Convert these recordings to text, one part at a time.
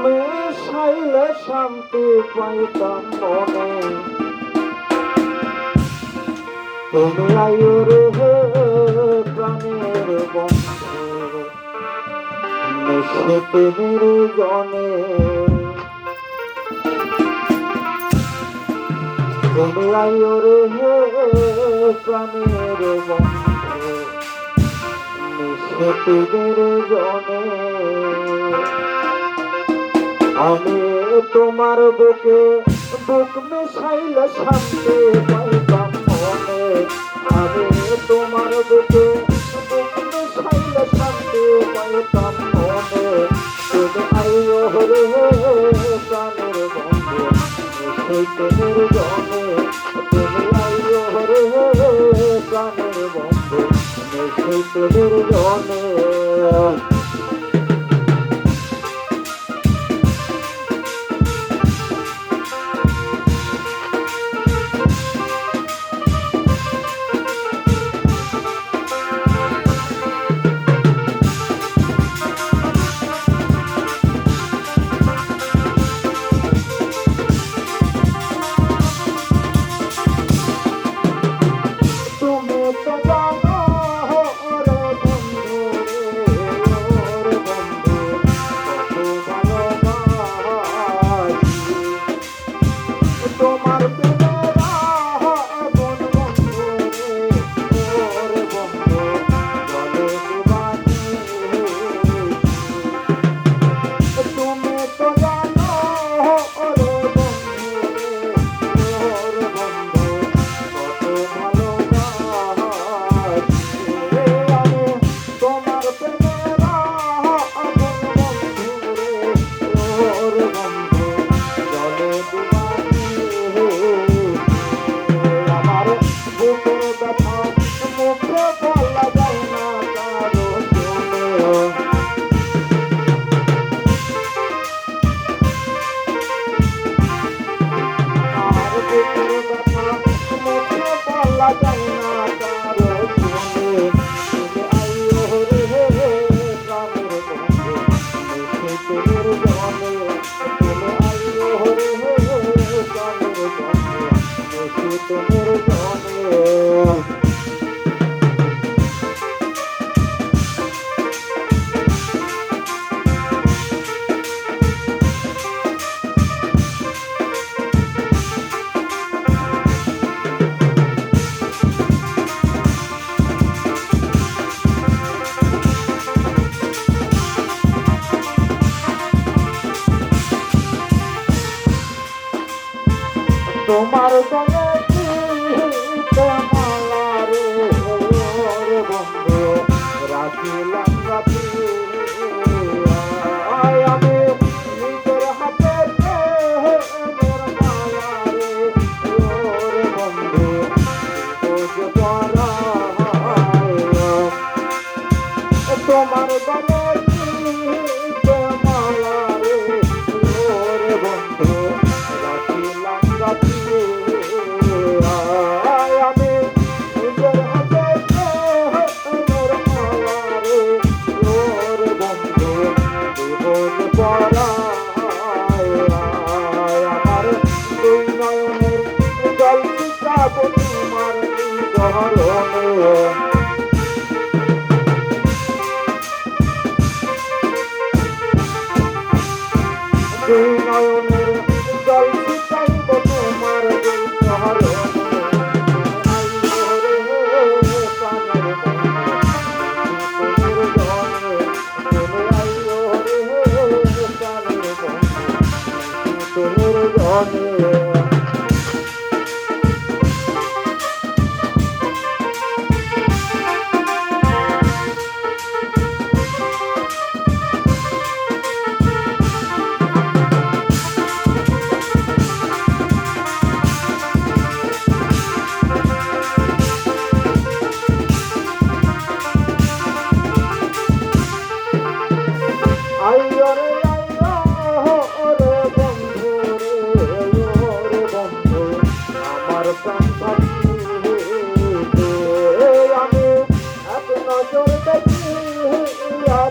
মিশাইলে শান্তি পাইতাম মনে। তুমি আয়ো রে প্রাণের বন্ধু মিশতে নির্জনে। তুমি আয়ো রে প্রাণের বন্ধু মিশতে নির্জনে। আমি তোমার বুকে বুক মিশাইলে শান্তি পাইতাম মনে। আমি তোমার বুকে বুক মিশাইলে শান্তি পাইতাম মনে। তুমি আইও রে প্রাণের বন্ধু মিশতে নির্জনে। তুমি আইও রে প্রাণের বন্ধু মিশতে নির্জনে। তোমার গলে মালা রে বন্ধু রাখিলাম রাখি। আমি নিজের হাতে মালা রে বন্ধু তোমার গলে মালা রে বন্ধু রাখিলাম রাখি। আমি নিজের হাতে মালা রে বন্ধু জীবন পরায়। আমার দুই নয়নের জল পিছাব তোমার চরণে। দুই নয়নের জল পিছাইব তোমার চরণে।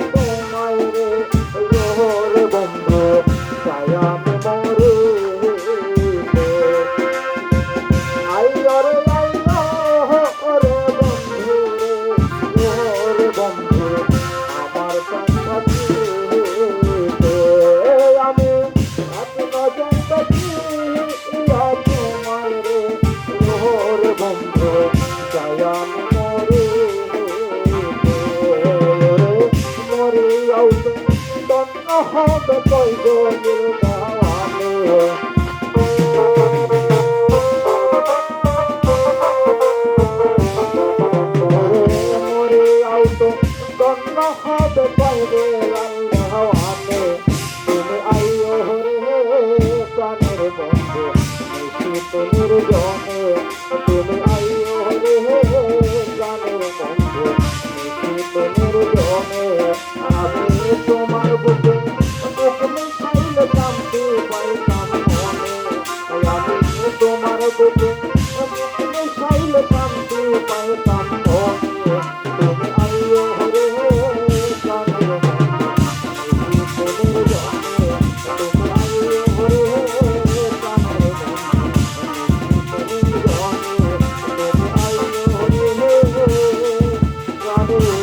তোমায় রে বন্ধু প্রয়োজনের দাওয়ানে মরে আউট গন্ধ হবে পাইবে আল্লাহওয়ানে তুমি আইও রে প্রাণের বন্ধু নিশিত নির্জনে তুমি আইও রে প্রাণের বন্ধু নিশিত নির্জনে আমি তোমার বুকে বুক মিশাইলে শান্তি পাইতাম মনে আমি তোমার বুকে বুক মিশাইলে শান্তি পাইতাম মনে তুমি আইও রে প্রাণের বন্ধু নিশিত নির্জনে তুমি আইও রে প্রাণের বন্ধু নিশিত নির্জনে তুমি আইও রে প্রাণের